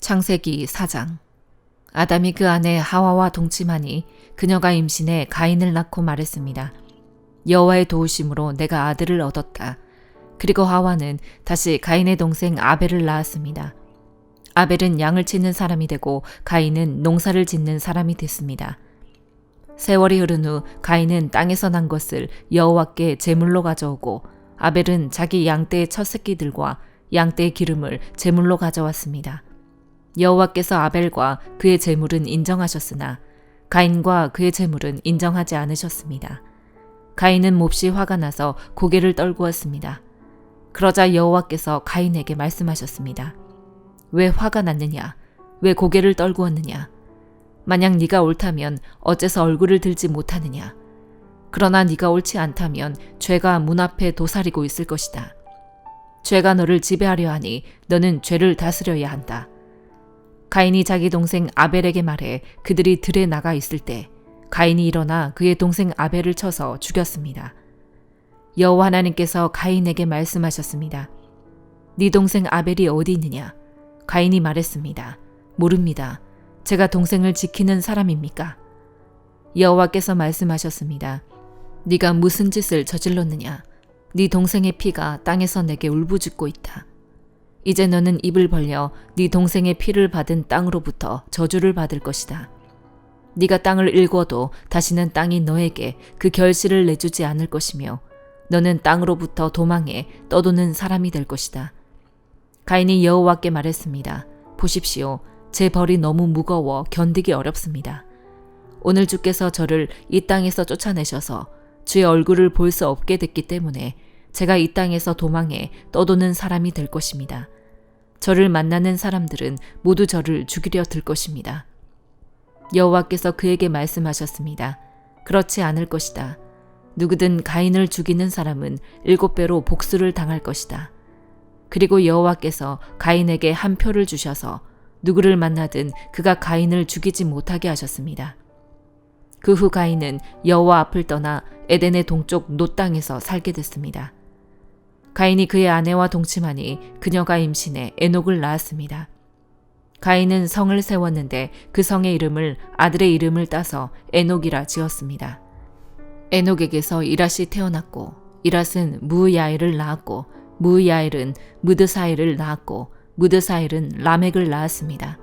창세기 4장. 아담이 그 아내 하와와 동침하니 그녀가 임신해 가인을 낳고 말했습니다. 여호와의 도우심으로 내가 아들을 얻었다. 그리고 하와는 다시 가인의 동생 아벨을 낳았습니다. 아벨은 양을 치는 사람이 되고 가인은 농사를 짓는 사람이 됐습니다. 세월이 흐른 후 가인은 땅에서 난 것을 여호와께 제물로 가져오고 아벨은 자기 양떼의 첫 새끼들과 양떼의 기름을 제물로 가져왔습니다. 여호와께서 아벨과 그의 제물은 인정하셨으나 가인과 그의 제물은 인정하지 않으셨습니다. 가인은 몹시 화가 나서 고개를 떨구었습니다. 그러자 여호와께서 가인에게 말씀하셨습니다. 왜 화가 났느냐? 왜 고개를 떨구었느냐? 만약 네가 옳다면 어째서 얼굴을 들지 못하느냐? 그러나 네가 옳지 않다면 죄가 문 앞에 도사리고 있을 것이다. 죄가 너를 지배하려 하니 너는 죄를 다스려야 한다. 가인이 자기 동생 아벨에게 말해 그들이 들에 나가 있을 때 가인이 일어나 그의 동생 아벨을 쳐서 죽였습니다. 여호와 하나님께서 가인에게 말씀하셨습니다. 네 동생 아벨이 어디 있느냐? 가인이 말했습니다. 모릅니다. 제가 동생을 지키는 사람입니까? 여호와께서 말씀하셨습니다. 네가 무슨 짓을 저질렀느냐? 네 동생의 피가 땅에서 내게 울부짖고 있다. 이제 너는 입을 벌려 네 동생의 피를 받은 땅으로부터 저주를 받을 것이다. 네가 땅을 일궈도 다시는 땅이 너에게 그 결실을 내주지 않을 것이며 너는 땅으로부터 도망해 떠도는 사람이 될 것이다. 가인이 여호와께 말했습니다. 보십시오. 제 벌이 너무 무거워 견디기 어렵습니다. 오늘 주께서 저를 이 땅에서 쫓아내셔서 주의 얼굴을 볼 수 없게 됐기 때문에 제가 이 땅에서 도망해 떠도는 사람이 될 것입니다. 저를 만나는 사람들은 모두 저를 죽이려 들 것입니다. 여호와께서 그에게 말씀하셨습니다. 그렇지 않을 것이다. 누구든 가인을 죽이는 사람은 7배로 복수를 당할 것이다. 그리고 여호와께서 가인에게 한 표를 주셔서 누구를 만나든 그가 가인을 죽이지 못하게 하셨습니다. 그 후 가인은 여호와 앞을 떠나 에덴의 동쪽 놋 땅에서 살게 됐습니다. 가인이 그의 아내와 동침하니 그녀가 임신해 에녹을 낳았습니다. 가인은 성을 세웠는데 그 성의 이름을 아들의 이름을 따서 에녹이라 지었습니다. 에녹에게서 이랏이 태어났고 이랏은 무야엘을 낳았고 무야엘은 무드사엘을 낳았고 무드사엘은 라멕을 낳았습니다.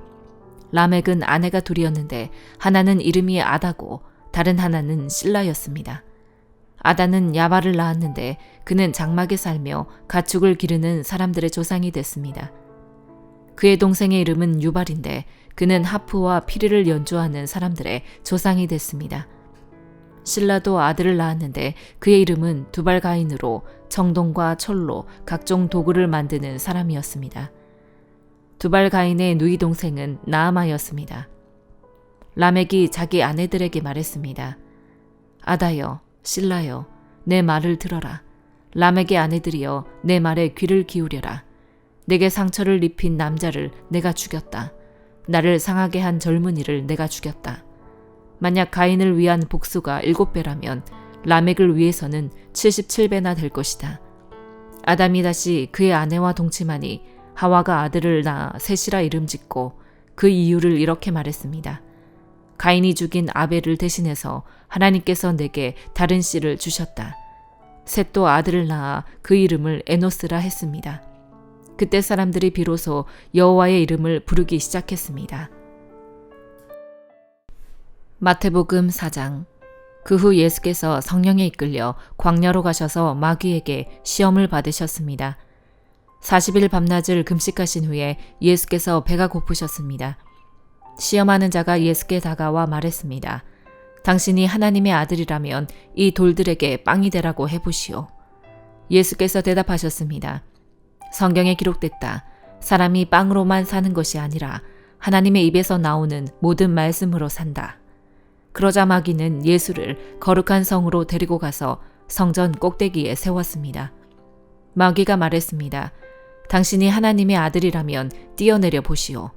라멕은 아내가 둘이었는데 하나는 이름이 아다고 다른 하나는 실라였습니다. 아다는 야발을 낳았는데 그는 장막에 살며 가축을 기르는 사람들의 조상이 됐습니다. 그의 동생의 이름은 유발인데 그는 하프와 피리를 연주하는 사람들의 조상이 됐습니다. 실라도 아들을 낳았는데 그의 이름은 두발가인으로 청동과 철로 각종 도구를 만드는 사람이었습니다. 두발가인의 누이 동생은 나아마였습니다. 라멕이 자기 아내들에게 말했습니다. 아다여, 실라여, 내 말을 들어라. 라멕의 아내들이여, 내 말에 귀를 기울여라. 내게 상처를 입힌 남자를 내가 죽였다. 나를 상하게 한 젊은이를 내가 죽였다. 만약 가인을 위한 복수가 7배라면 라멕을 위해서는 77배나 될 것이다. 아담이 다시 그의 아내와 동침하니 하와가 아들을 낳아 셋이라 이름 짓고 그 이유를 이렇게 말했습니다. 가인이 죽인 아벨을 대신해서 하나님께서 내게 다른 씨를 주셨다. 셋도 아들을 낳아 그 이름을 에노스라 했습니다. 그때 사람들이 비로소 여호와의 이름을 부르기 시작했습니다. 마태복음 4장. 그 후 예수께서 성령에 이끌려 광야로 가셔서 마귀에게 시험을 받으셨습니다. 40일 밤낮을 금식하신 후에 예수께서 배가 고프셨습니다. 시험하는 자가 예수께 다가와 말했습니다. 당신이 하나님의 아들이라면 이 돌들에게 빵이 되라고 해보시오. 예수께서 대답하셨습니다. 성경에 기록됐다. 사람이 빵으로만 사는 것이 아니라 하나님의 입에서 나오는 모든 말씀으로 산다. 그러자 마귀는 예수를 거룩한 성으로 데리고 가서 성전 꼭대기에 세웠습니다. 마귀가 말했습니다. 당신이 하나님의 아들이라면 뛰어내려 보시오.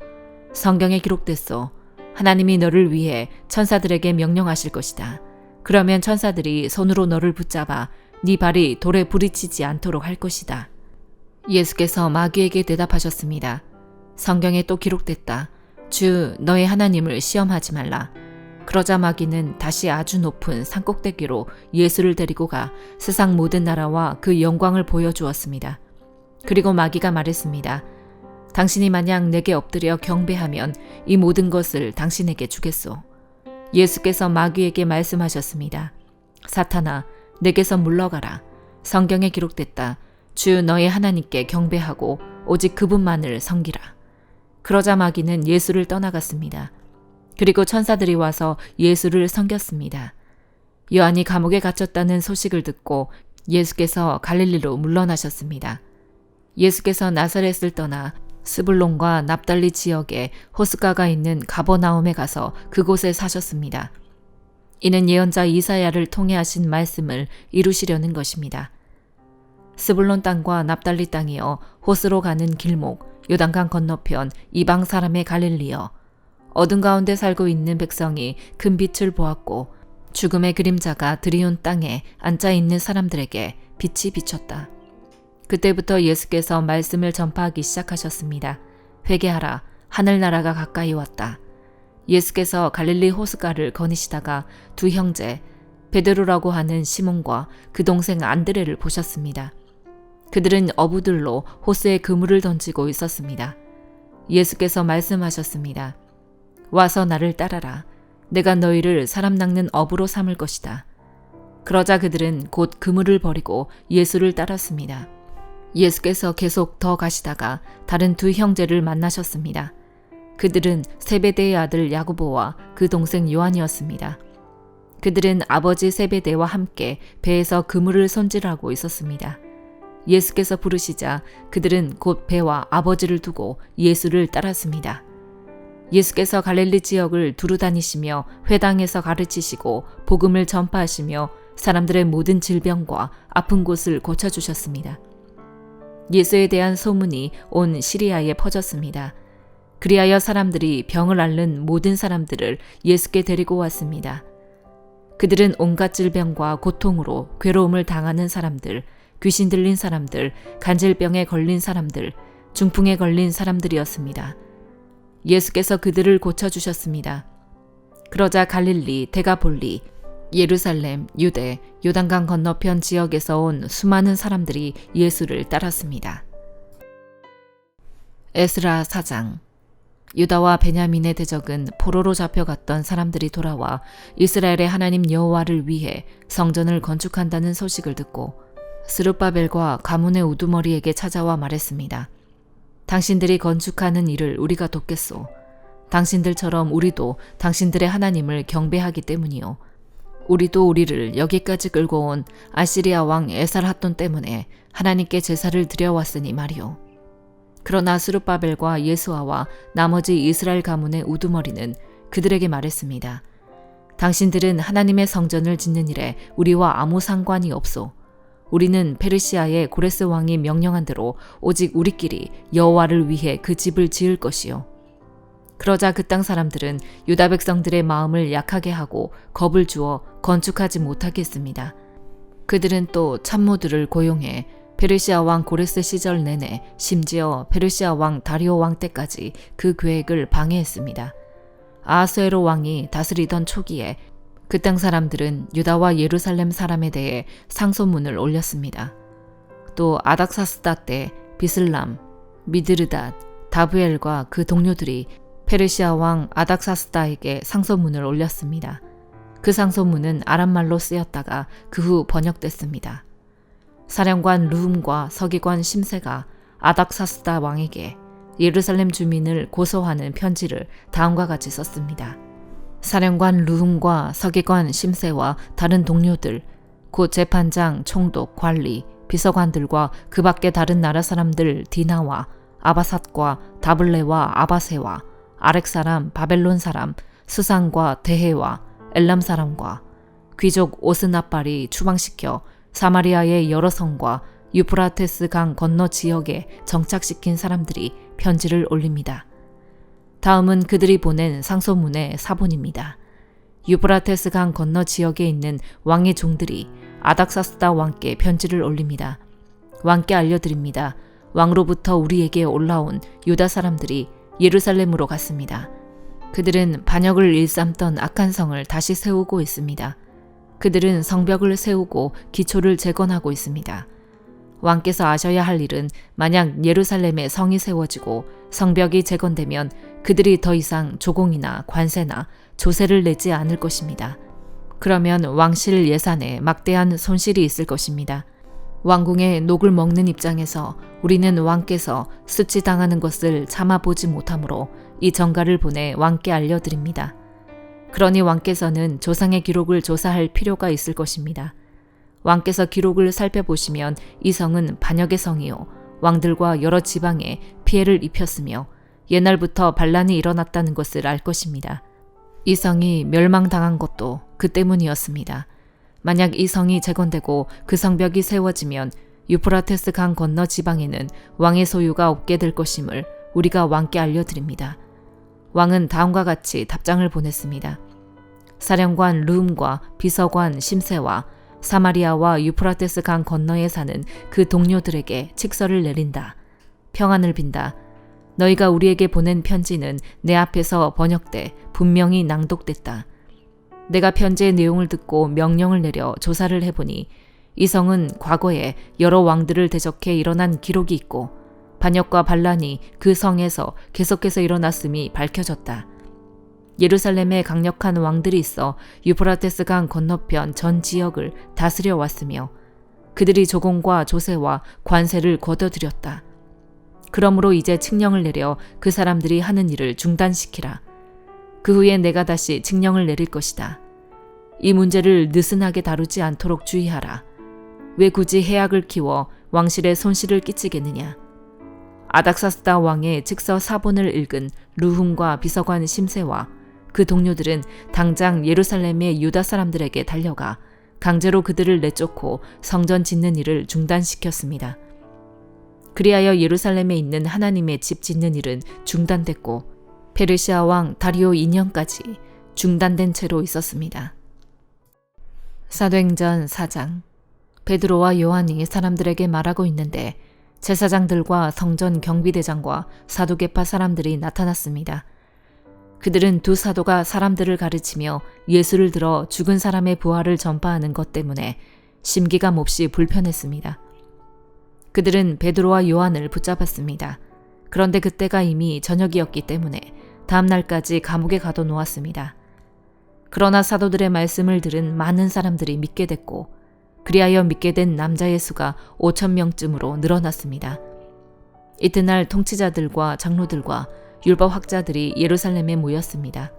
성경에 기록됐소. 하나님이 너를 위해 천사들에게 명령하실 것이다. 그러면 천사들이 손으로 너를 붙잡아 네 발이 돌에 부딪히지 않도록 할 것이다. 예수께서 마귀에게 대답하셨습니다. 성경에 또 기록됐다. 주 너의 하나님을 시험하지 말라. 그러자 마귀는 다시 아주 높은 산꼭대기로 예수를 데리고 가 세상 모든 나라와 그 영광을 보여주었습니다. 그리고 마귀가 말했습니다. 당신이 만약 내게 엎드려 경배하면 이 모든 것을 당신에게 주겠소. 예수께서 마귀에게 말씀하셨습니다. 사탄아, 내게서 물러가라. 성경에 기록됐다. 주 너의 하나님께 경배하고 오직 그분만을 섬기라. 그러자 마귀는 예수를 떠나갔습니다. 그리고 천사들이 와서 예수를 섬겼습니다. 요한이 감옥에 갇혔다는 소식을 듣고 예수께서 갈릴리로 물러나셨습니다. 예수께서 나사렛을 떠나 스불론과 납달리 지역에 호숫가가 있는 가버나움에 가서 그곳에 사셨습니다. 이는 예언자 이사야를 통해 하신 말씀을 이루시려는 것입니다. 스불론 땅과 납달리 땅이여 호스로 가는 길목, 요단강 건너편 이방 사람의 갈릴리여, 어둠 가운데 살고 있는 백성이 큰 빛을 보았고 죽음의 그림자가 드리운 땅에 앉아 있는 사람들에게 빛이 비쳤다. 그때부터 예수께서 말씀을 전파하기 시작하셨습니다. 회개하라, 하늘나라가 가까이 왔다. 예수께서 갈릴리 호숫가를 거니시다가 두 형제 베드로라고 하는 시몬과 그 동생 안드레를 보셨습니다. 그들은 어부들로 호수에 그물을 던지고 있었습니다. 예수께서 말씀하셨습니다. 와서 나를 따라라. 내가 너희를 사람 낚는 어부로 삼을 것이다. 그러자 그들은 곧 그물을 버리고 예수를 따랐습니다. 예수께서 계속 더 가시다가 다른 두 형제를 만나셨습니다. 그들은 세베대의 아들 야고보와 그 동생 요한이었습니다. 그들은 아버지 세베대와 함께 배에서 그물을 손질하고 있었습니다. 예수께서 부르시자 그들은 곧 배와 아버지를 두고 예수를 따랐습니다. 예수께서 갈릴리 지역을 두루 다니시며 회당에서 가르치시고 복음을 전파하시며 사람들의 모든 질병과 아픈 곳을 고쳐주셨습니다. 예수에 대한 소문이 온 시리아에 퍼졌습니다. 그리하여 사람들이 병을 앓는 모든 사람들을 예수께 데리고 왔습니다. 그들은 온갖 질병과 고통으로 괴로움을 당하는 사람들, 귀신 들린 사람들, 간질병에 걸린 사람들, 중풍에 걸린 사람들이었습니다. 예수께서 그들을 고쳐주셨습니다. 그러자 갈릴리, 데가볼리, 예루살렘, 유대, 요단강 건너편 지역에서 온 수많은 사람들이 예수를 따랐습니다. 에스라 4장. 유다와 베냐민의 대적은 포로로 잡혀갔던 사람들이 돌아와 이스라엘의 하나님 여호와를 위해 성전을 건축한다는 소식을 듣고 스룹바벨과 가문의 우두머리에게 찾아와 말했습니다. 당신들이 건축하는 일을 우리가 돕겠소. 당신들처럼 우리도 당신들의 하나님을 경배하기 때문이요. 우리도 우리를 여기까지 끌고 온 아시리아 왕 에살핫돈 때문에 하나님께 제사를 드려왔으니 말이요. 그러나 스룹바벨과 예수아와 나머지 이스라엘 가문의 우두머리는 그들에게 말했습니다. 당신들은 하나님의 성전을 짓는 일에 우리와 아무 상관이 없소. 우리는 페르시아의 고레스 왕이 명령한 대로 오직 우리끼리 여호와를 위해 그 집을 지을 것이요. 그러자 그 땅 사람들은 유다 백성들의 마음을 약하게 하고 겁을 주어 건축하지 못하게 했습니다. 그들은 또 참모들을 고용해 페르시아 왕 고레스 시절 내내 심지어 페르시아 왕 다리오 왕 때까지 그 계획을 방해했습니다. 아하수에로 왕이 다스리던 초기에 그 땅 사람들은 유다와 예루살렘 사람에 대해 상소문을 올렸습니다. 또 아닥사스다 때 비슬람, 미드르닷, 다브엘과 그 동료들이 페르시아 왕 아닥사스다에게 상소문을 올렸습니다. 그 상소문은 아람말로 쓰였다가 그 후 번역됐습니다. 사령관 르훔과 서기관 심세가 아닥사스다 왕에게 예루살렘 주민을 고소하는 편지를 다음과 같이 썼습니다. 사령관 르훔과 서기관 심세와 다른 동료들, 곧 재판장, 총독, 관리, 비서관들과 그 밖의 다른 나라 사람들 디나와 아바삿과 다블레와 아바세와 아렉 사람, 바벨론 사람, 수상과 대해와 엘람 사람과 귀족 오스나발이 추방시켜 사마리아의 여러 성과 유프라테스 강 건너 지역에 정착시킨 사람들이 편지를 올립니다. 다음은 그들이 보낸 상소문의 사본입니다. 유프라테스 강 건너 지역에 있는 왕의 종들이 아닥사스다 왕께 편지를 올립니다. 왕께 알려드립니다. 왕로부터 우리에게 올라온 유다 사람들이 예루살렘으로 갔습니다. 그들은 반역을 일삼던 악한 성을 다시 세우고 있습니다. 그들은 성벽을 세우고 기초를 재건하고 있습니다. 왕께서 아셔야 할 일은 만약 예루살렘에 성이 세워지고 성벽이 재건되면 그들이 더 이상 조공이나 관세나 조세를 내지 않을 것입니다. 그러면 왕실 예산에 막대한 손실이 있을 것입니다. 왕궁의 녹을 먹는 입장에서 우리는 왕께서 수치당하는 것을 참아보지 못하므로 이 전가를 보내 왕께 알려드립니다. 그러니 왕께서는 조상의 기록을 조사할 필요가 있을 것입니다. 왕께서 기록을 살펴보시면 이 성은 반역의 성이요 왕들과 여러 지방에 피해를 입혔으며 옛날부터 반란이 일어났다는 것을 알 것입니다. 이 성이 멸망당한 것도 그 때문이었습니다. 만약 이 성이 재건되고 그 성벽이 세워지면 유프라테스 강 건너 지방에는 왕의 소유가 없게 될 것임을 우리가 왕께 알려드립니다. 왕은 다음과 같이 답장을 보냈습니다. 사령관 르움과 비서관 심세와 사마리아와 유프라테스 강 건너에 사는 그 동료들에게 칙서를 내린다. 평안을 빈다. 너희가 우리에게 보낸 편지는 내 앞에서 번역돼 분명히 낭독됐다. 내가 편지의 내용을 듣고 명령을 내려 조사를 해보니 이 성은 과거에 여러 왕들을 대적해 일어난 기록이 있고 반역과 반란이 그 성에서 계속해서 일어났음이 밝혀졌다. 예루살렘에 강력한 왕들이 있어 유프라테스 강 건너편 전 지역을 다스려 왔으며 그들이 조공과 조세와 관세를 거둬들였다. 그러므로 이제 칙령을 내려 그 사람들이 하는 일을 중단시키라. 그 후에 내가 다시 칙령을 내릴 것이다. 이 문제를 느슨하게 다루지 않도록 주의하라. 왜 굳이 해악을 키워 왕실에 손실을 끼치겠느냐. 아닥사스다 왕의 칙서 사본을 읽은 르훔과 비서관 심세와 그 동료들은 당장 예루살렘의 유다 사람들에게 달려가 강제로 그들을 내쫓고 성전 짓는 일을 중단시켰습니다. 그리하여 예루살렘에 있는 하나님의 집 짓는 일은 중단됐고 페르시아 왕 다리오 2년까지 중단된 채로 있었습니다. 사도행전 4장. 베드로와 요한이 사람들에게 말하고 있는데 제사장들과 성전 경비대장과 사두개파 사람들이 나타났습니다. 그들은 두 사도가 사람들을 가르치며 예수를 들어 죽은 사람의 부활을 전파하는 것 때문에 심기가 몹시 불편했습니다. 그들은 베드로와 요한을 붙잡았습니다. 그런데 그때가 이미 저녁이었기 때문에 다음 날까지 감옥에 가둬놓았습니다. 그러나 사도들의 말씀을 들은 많은 사람들이 믿게 됐고 그리하여 믿게 된 남자의 수가 5,000명쯤으로 늘어났습니다. 이튿날 통치자들과 장로들과 율법학자들이 예루살렘에 모였습니다.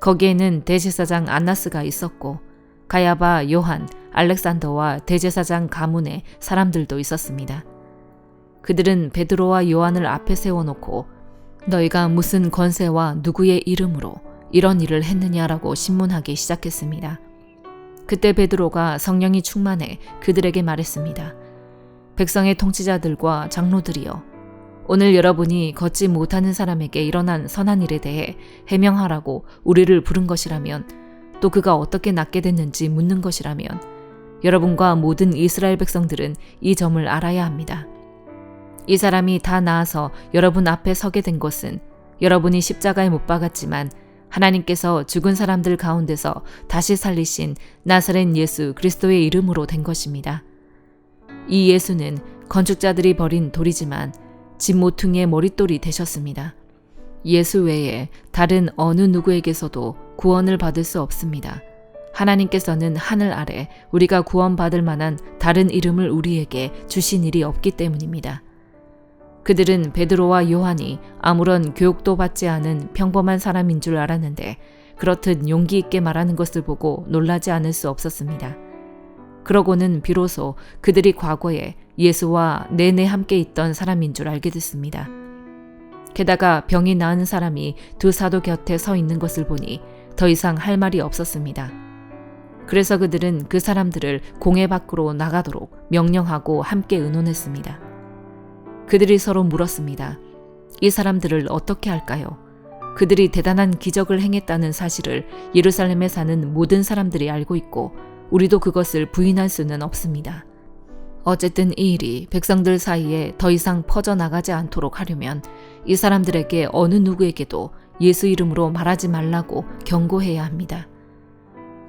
거기에는 대제사장 안나스가 있었고 가야바, 요한, 알렉산더와 대제사장 가문의 사람들도 있었습니다. 그들은 베드로와 요한을 앞에 세워놓고 너희가 무슨 권세와 누구의 이름으로 이런 일을 했느냐라고 신문하기 시작했습니다. 그때 베드로가 성령이 충만해 그들에게 말했습니다. 백성의 통치자들과 장로들이여, 오늘 여러분이 걷지 못하는 사람에게 일어난 선한 일에 대해 해명하라고 우리를 부른 것이라면, 또 그가 어떻게 낫게 됐는지 묻는 것이라면 여러분과 모든 이스라엘 백성들은 이 점을 알아야 합니다. 이 사람이 다 나아서 여러분 앞에 서게 된 것은 여러분이 십자가에 못 박았지만 하나님께서 죽은 사람들 가운데서 다시 살리신 나사렛 예수 그리스도의 이름으로 된 것입니다. 이 예수는 건축자들이 버린 돌이지만 집 모퉁이의 머릿돌이 되셨습니다. 예수 외에 다른 어느 누구에게서도 구원을 받을 수 없습니다. 하나님께서는 하늘 아래 우리가 구원받을 만한 다른 이름을 우리에게 주신 일이 없기 때문입니다. 그들은 베드로와 요한이 아무런 교육도 받지 않은 평범한 사람인 줄 알았는데 그렇듯 용기 있게 말하는 것을 보고 놀라지 않을 수 없었습니다. 그러고는 비로소 그들이 과거에 예수와 내내 함께 있던 사람인 줄 알게 됐습니다. 게다가 병이 나은 사람이 두 사도 곁에 서 있는 것을 보니 더 이상 할 말이 없었습니다. 그래서 그들은 그 사람들을 공회 밖으로 나가도록 명령하고 함께 의논했습니다. 그들이 서로 물었습니다. 이 사람들을 어떻게 할까요? 그들이 대단한 기적을 행했다는 사실을 예루살렘에 사는 모든 사람들이 알고 있고 우리도 그것을 부인할 수는 없습니다. 어쨌든 이 일이 백성들 사이에 더 이상 퍼져나가지 않도록 하려면 이 사람들에게 어느 누구에게도 예수 이름으로 말하지 말라고 경고해야 합니다.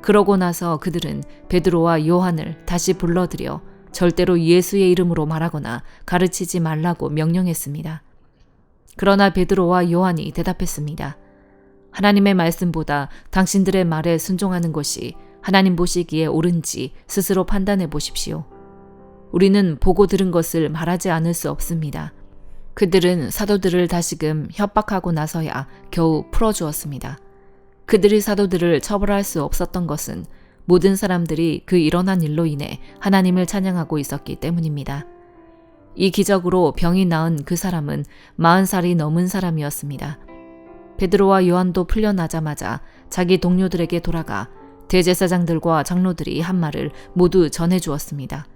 그러고 나서 그들은 베드로와 요한을 다시 불러들여 절대로 예수의 이름으로 말하거나 가르치지 말라고 명령했습니다. 그러나 베드로와 요한이 대답했습니다. 하나님의 말씀보다 당신들의 말에 순종하는 것이 하나님 보시기에 옳은지 스스로 판단해 보십시오. 우리는 보고 들은 것을 말하지 않을 수 없습니다. 그들은 사도들을 다시금 협박하고 나서야 겨우 풀어주었습니다. 그들이 사도들을 처벌할 수 없었던 것은 모든 사람들이 그 일어난 일로 인해 하나님을 찬양하고 있었기 때문입니다. 이 기적으로 병이 나은 그 사람은 40살이 넘은 사람이었습니다. 베드로와 요한도 풀려나자마자 자기 동료들에게 돌아가 대제사장들과 장로들이 한 말을 모두 전해주었습니다.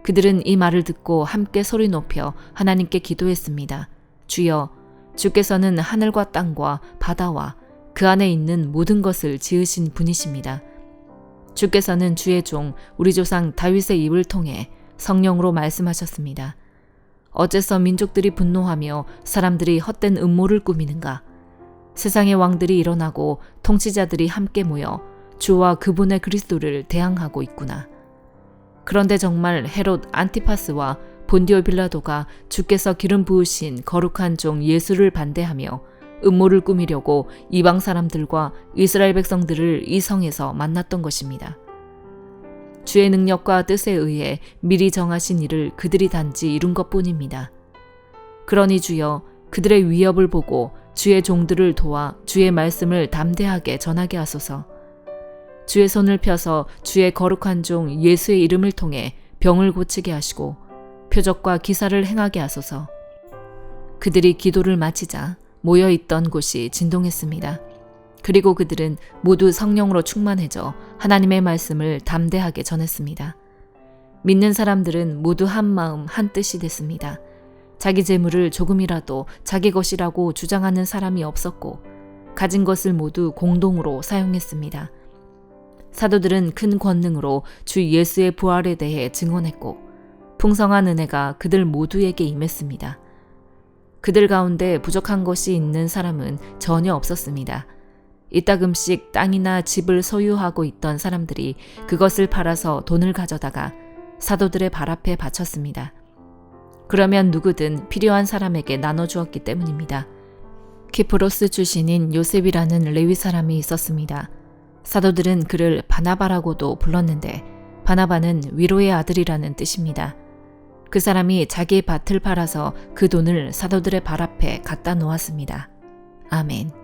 그들은 이 말을 듣고 함께 소리 높여 하나님께 기도했습니다. 주여, 주께서는 하늘과 땅과 바다와 그 안에 있는 모든 것을 지으신 분이십니다. 주께서는 주의 종 우리 조상 다윗의 입을 통해 성령으로 말씀하셨습니다. 어째서 민족들이 분노하며 사람들이 헛된 음모를 꾸미는가? 세상의 왕들이 일어나고 통치자들이 함께 모여 주와 그분의 그리스도를 대항하고 있구나. 그런데 정말 헤롯 안티파스와 본디오 빌라도가 주께서 기름 부으신 거룩한 종 예수를 반대하며 음모를 꾸미려고 이방 사람들과 이스라엘 백성들을 이 성에서 만났던 것입니다. 주의 능력과 뜻에 의해 미리 정하신 일을 그들이 단지 이룬 것뿐입니다. 그러니 주여, 그들의 위협을 보고 주의 종들을 도와 주의 말씀을 담대하게 전하게 하소서. 주의 손을 펴서 주의 거룩한 종 예수의 이름을 통해 병을 고치게 하시고 표적과 기사를 행하게 하소서. 그들이 기도를 마치자 모여있던 곳이 진동했습니다. 그리고 그들은 모두 성령으로 충만해져 하나님의 말씀을 담대하게 전했습니다. 믿는 사람들은 모두 한 마음 한 뜻이 됐습니다. 자기 재물을 조금이라도 자기 것이라고 주장하는 사람이 없었고 가진 것을 모두 공동으로 사용했습니다. 사도들은 큰 권능으로 주 예수의 부활에 대해 증언했고 풍성한 은혜가 그들 모두에게 임했습니다. 그들 가운데 부족한 것이 있는 사람은 전혀 없었습니다. 이따금씩 땅이나 집을 소유하고 있던 사람들이 그것을 팔아서 돈을 가져다가 사도들의 발 앞에 바쳤습니다. 그러면 누구든 필요한 사람에게 나눠주었기 때문입니다. 키프로스 출신인 요셉이라는 레위 사람이 있었습니다. 사도들은 그를 바나바라고도 불렀는데 바나바는 위로의 아들이라는 뜻입니다. 그 사람이 자기 밭을 팔아서 그 돈을 사도들의 발 앞에 갖다 놓았습니다. 아멘.